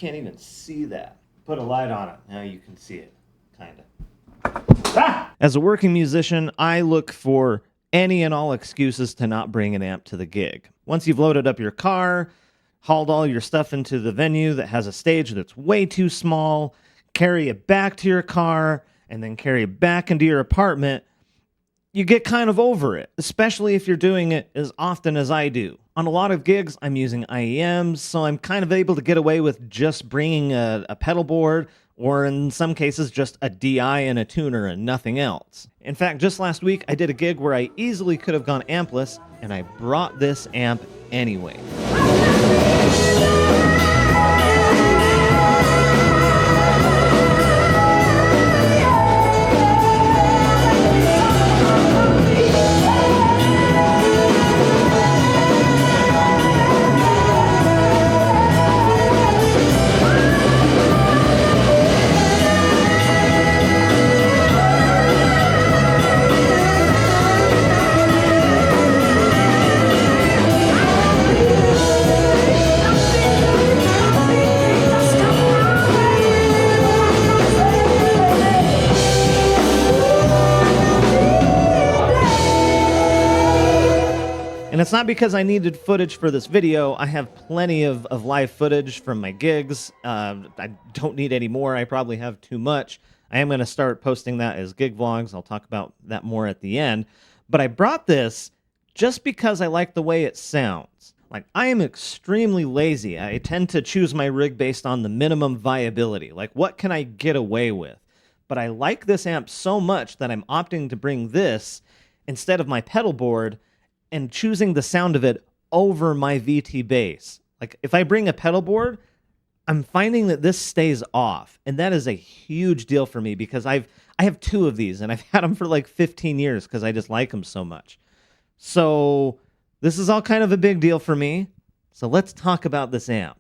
can't even see that. Put a light on it. Now you can see it, kind of. Ah! As a working musician, I look for any and all excuses to not bring an amp to the gig. Once you've loaded up your car, hauled all your stuff into the venue that has a stage that's way too small, carry it back to your car, and then carry it back into your apartment, you get kind of over it, especially if you're doing it as often as I do. On a lot of gigs, I'm using IEMs, so I'm kind of able to get away with just bringing a pedal board, or in some cases, just a DI and a tuner and nothing else. In fact, just last week, I did a gig where I easily could have gone ampless, and I brought this amp anyway. And it's not because I needed footage for this video. I have plenty of live footage from my gigs. I don't need any more. I probably have too much. I am going to start posting that as gig vlogs. I'll talk about that more at the end. But I brought this just because I like the way it sounds. Like, I am extremely lazy. I tend to choose my rig based on the minimum viability. Like, what can I get away with? But I like this amp so much that I'm opting to bring this instead of my pedal board and choosing the sound of it over my VT bass. Like, if I bring a pedal board, I'm finding that this stays off. And that is a huge deal for me because I have two of these and I've had them for like 15 years because I just like them so much. So this is all kind of a big deal for me. So let's talk about this amp.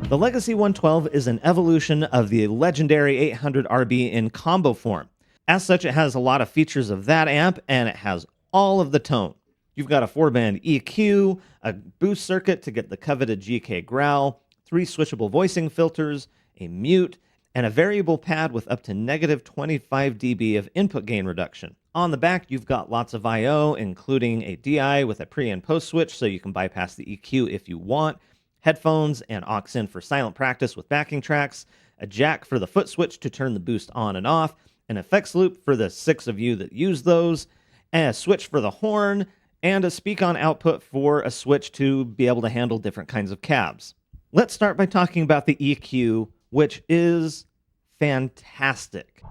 The Legacy 112 is an evolution of the legendary 800RB in combo form. As such, it has a lot of features of that amp, and it has all of the tone. You've got a 4-band EQ, a boost circuit to get the coveted GK growl, 3 switchable voicing filters, a mute, and a variable pad with up to negative 25 dB of input gain reduction. On the back, you've got lots of I/O, including a DI with a pre and post switch, so you can bypass the EQ if you want, headphones and aux in for silent practice with backing tracks, a jack for the foot switch to turn the boost on and off, an effects loop for the 6 of you that use those, and a switch for the horn, and a speak-on output for a switch to be able to handle different kinds of cabs. Let's start by talking about the EQ, which is fantastic.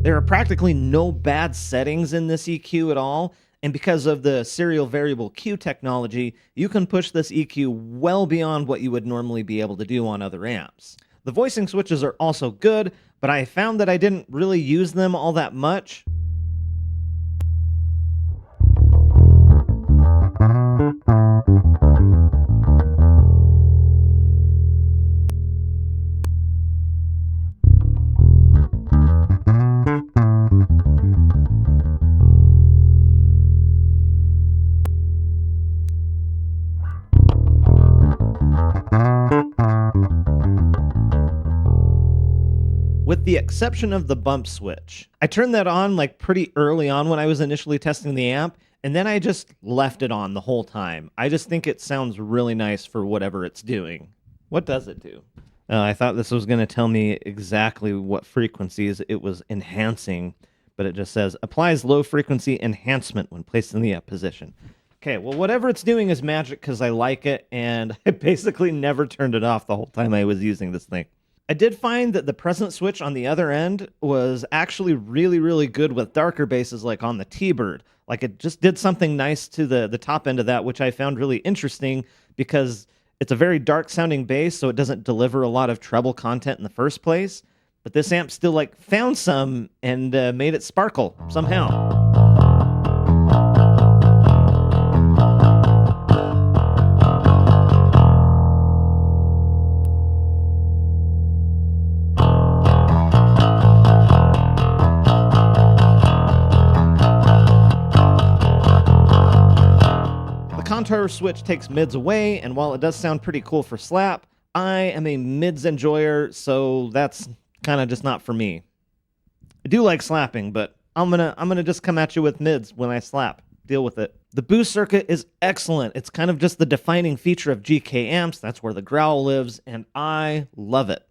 There are practically no bad settings in this EQ at all, and because of the serial variable Q technology, you can push this EQ well beyond what you would normally be able to do on other amps. The voicing switches are also good, but I found that I didn't really use them all that much. with the exception of the bump switch. I turned that on like pretty early on when I was initially testing the amp, and then I just left it on the whole time. I just think it sounds really nice for whatever it's doing. What does it do? I thought this was going to tell me exactly what frequencies it was enhancing, but it just says applies low frequency enhancement when placed in the up position. Okay, well, whatever it's doing is magic because I like it, and I basically never turned it off the whole time I was using this thing. I did find that the presence switch on the other end was actually really, really good with darker basses like on the T-Bird. Like it just did something nice to the top end of that, which I found really interesting because it's a very dark sounding bass, so it doesn't deliver a lot of treble content in the first place. But this amp still like found some and made it sparkle somehow. Contour switch takes mids away, and while it does sound pretty cool for slap, I am a mids enjoyer, so that's kind of just not for me. I do like slapping, but I'm gonna just come at you with mids when I slap. Deal with it. The boost circuit is excellent. It's kind of just the defining feature of GK amps. That's where the growl lives, and I love it.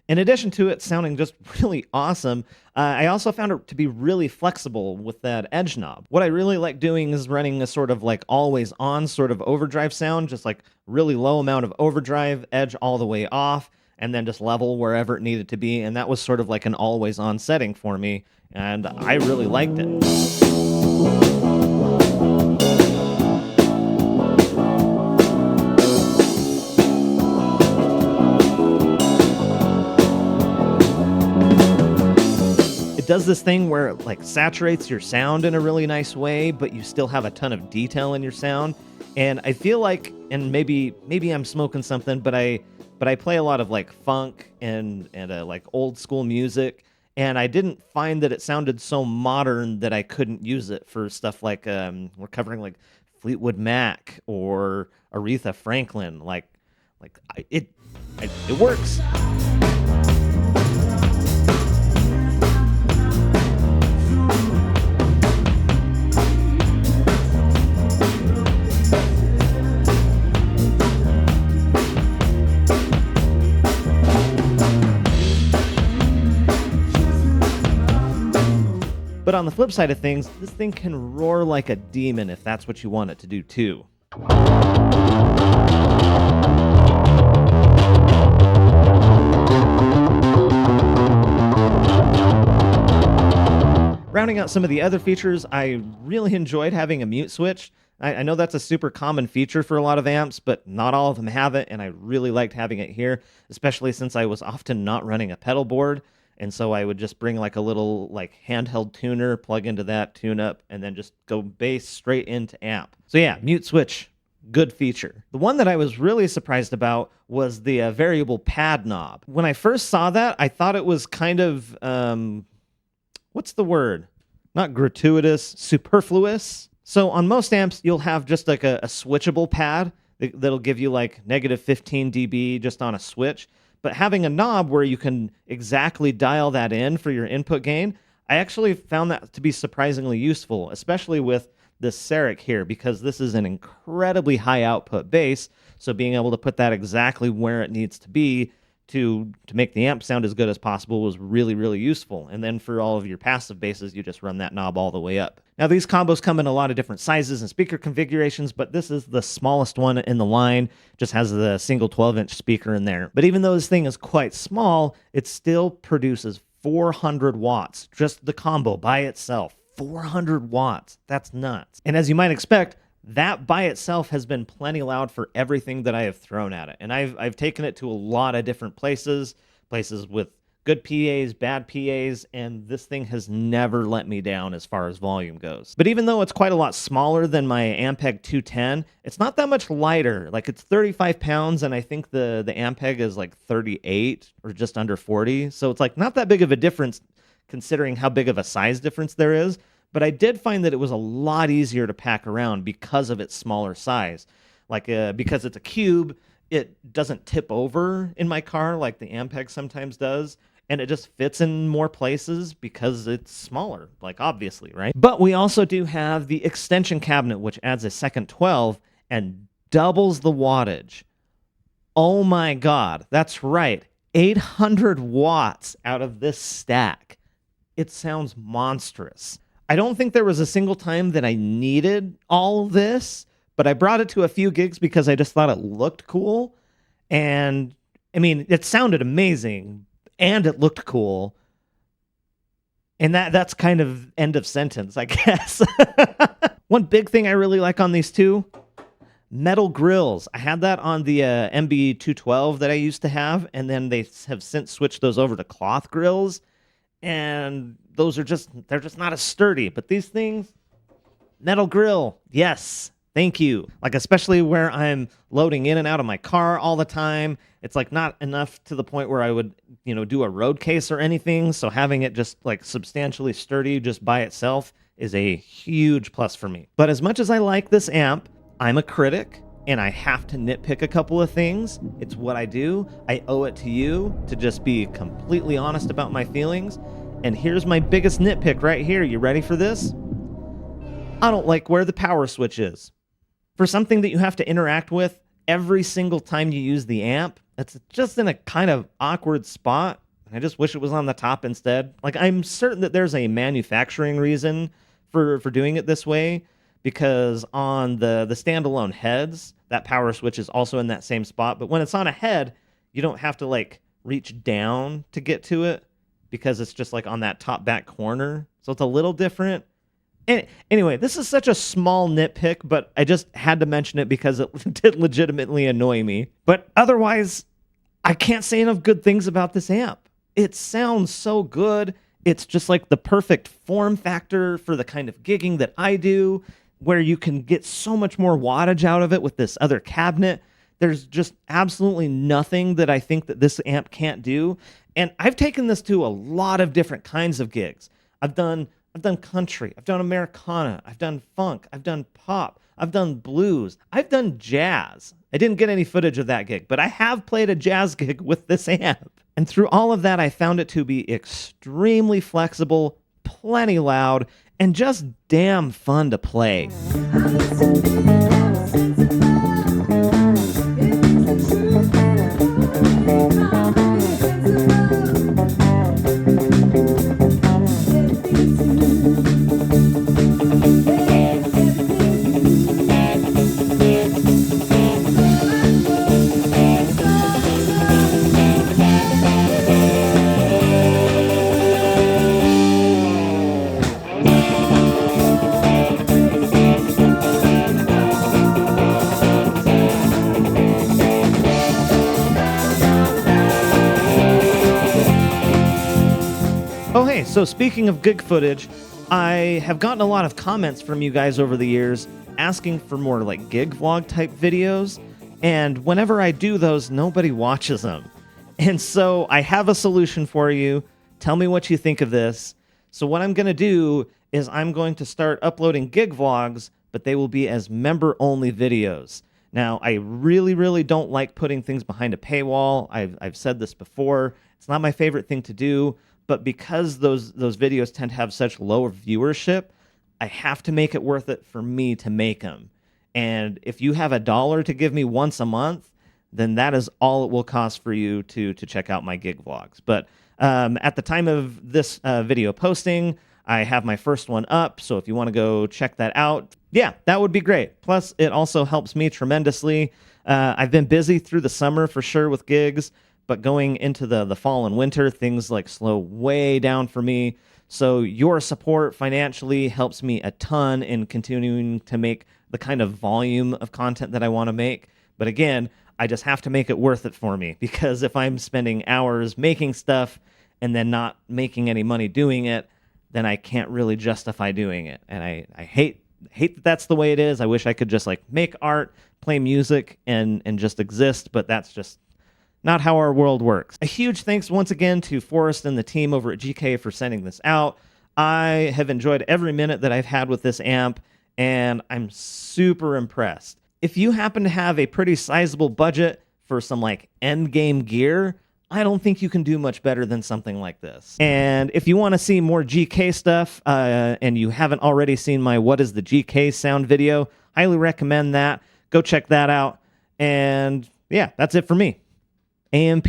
In addition to it sounding just really awesome, I also found it to be really flexible with that edge knob. What I really like doing is running a sort of like always on sort of overdrive sound, just like really low amount of overdrive, edge all the way off, and then just level wherever it needed to be. And that was sort of like an always on setting for me, and I really liked it. Does this thing where it like saturates your sound in a really nice way, but you still have a ton of detail in your sound. And I feel like, and maybe I'm smoking something, but I play a lot of like funk and like old school music, and I didn't find that it sounded so modern that I couldn't use it for stuff like we're covering like Fleetwood Mac or Aretha Franklin. It works. But on the flip side of things, this thing can roar like a demon if that's what you want it to do too. Rounding out some of the other features, I really enjoyed having a mute switch. I know that's a super common feature for a lot of amps, but not all of them have it, and I really liked having it here, especially since I was often not running a pedal board. And so I would just bring like a little like handheld tuner, plug into that, tune up, and then just go bass straight into amp. So yeah, mute switch, good feature. The one that I was really surprised about was the variable pad knob. When I first saw that, I thought it was kind of, what's the word? Not gratuitous, superfluous. So on most amps, you'll have just like a switchable pad that'll give you like negative 15 dB just on a switch. But having a knob where you can exactly dial that in for your input gain, I actually found that to be surprisingly useful, especially with this Serek here, because this is an incredibly high output bass. So being able to put that exactly where it needs to be to make the amp sound as good as possible was really, really useful. And then for all of your passive basses, you just run that knob all the way up. Now, these combos come in a lot of different sizes and speaker configurations, but this is the smallest one in the line. Just has the single 12-inch speaker in there. But even though this thing is quite small, it still produces 400 watts. Just the combo by itself. 400 watts. That's nuts. And as you might expect, that by itself has been plenty loud for everything that I have thrown at it. And I've taken it to a lot of different places with good PAs, bad PAs, and this thing has never let me down as far as volume goes. But even though it's quite a lot smaller than my Ampeg 210, it's not that much lighter. Like, it's 35 pounds, and I think the Ampeg is like 38 or just under 40. So it's like not that big of a difference considering how big of a size difference there is. But I did find that it was a lot easier to pack around because of its smaller size. Like, because it's a cube, it doesn't tip over in my car like the Ampeg sometimes does. And it just fits in more places because it's smaller, like, obviously, right? But we also do have the extension cabinet, which adds a second 12 and doubles the wattage. Oh my God, that's right. 800 watts out of this stack. It sounds monstrous. I don't think there was a single time that I needed all this, but I brought it to a few gigs because I just thought it looked cool. And I mean, it sounded amazing and it looked cool. And that's kind of end of sentence, I guess. One big thing I really like on these two, metal grills. I had that on the MB212 that I used to have, and then they have since switched those over to cloth grills. And they're just not as sturdy. But these things, metal grill, yes, thank you. Like, especially where I'm loading in and out of my car all the time, it's like not enough to the point where I would, do a road case or anything. So having it just like substantially sturdy just by itself is a huge plus for me. But as much as I like this amp, I'm a critic. And I have to nitpick a couple of things. It's what I do. I owe it to you to just be completely honest about my feelings. And here's my biggest nitpick right here. You ready for this? I don't like where the power switch is. For something that you have to interact with every single time you use the amp, that's just in a kind of awkward spot. I just wish it was on the top instead. Like, I'm certain that there's a manufacturing reason for doing it this way, because on the standalone heads, that power switch is also in that same spot. But when it's on a head, you don't have to like reach down to get to it because it's just like on that top back corner. So it's a little different. Anyway, this is such a small nitpick, but I just had to mention it because it did legitimately annoy me. But otherwise, I can't say enough good things about this amp. It sounds so good. It's just like the perfect form factor for the kind of gigging that I do, where you can get so much more wattage out of it with this other cabinet. There's just absolutely nothing that I think that this amp can't do. And I've taken this to a lot of different kinds of gigs. I've done country, I've done Americana, I've done funk, I've done pop, I've done blues, I've done jazz. I didn't get any footage of that gig, but I have played a jazz gig with this amp. And through all of that, I found it to be extremely flexible, plenty loud, and just damn fun to play. Oh, hey, so speaking of gig footage, I have gotten a lot of comments from you guys over the years asking for more like gig vlog type videos, and whenever I do those, nobody watches them. And so I have a solution for you. Tell me what you think of this. So what I'm going to do is I'm going to start uploading gig vlogs, but they will be as member-only videos. Now, I really, really don't like putting things behind a paywall. I've said this before. It's not my favorite thing to do. But because those videos tend to have such low viewership, I have to make it worth it for me to make them. And if you have $1 to give me once a month, then that is all it will cost for you to check out my gig vlogs. But at the time of this video posting, I have my first one up. So if you want to go check that out, yeah, that would be great. Plus, it also helps me tremendously. I've been busy through the summer for sure with gigs. But going into the fall and winter, things like slow way down for me. So your support financially helps me a ton in continuing to make the kind of volume of content that I want to make. But again, I just have to make it worth it for me, because if I'm spending hours making stuff and then not making any money doing it, then I can't really justify doing it. And I hate that that's the way it is. I wish I could just like make art, play music, and just exist, but that's just not how our world works. A huge thanks once again to Forrest and the team over at GK for sending this out. I have enjoyed every minute that I've had with this amp, and I'm super impressed. If you happen to have a pretty sizable budget for some like end game gear, I don't think you can do much better than something like this. And if you want to see more GK stuff, and you haven't already seen my What is the GK Sound video, highly recommend that. Go check that out. And yeah, that's it for me. AMP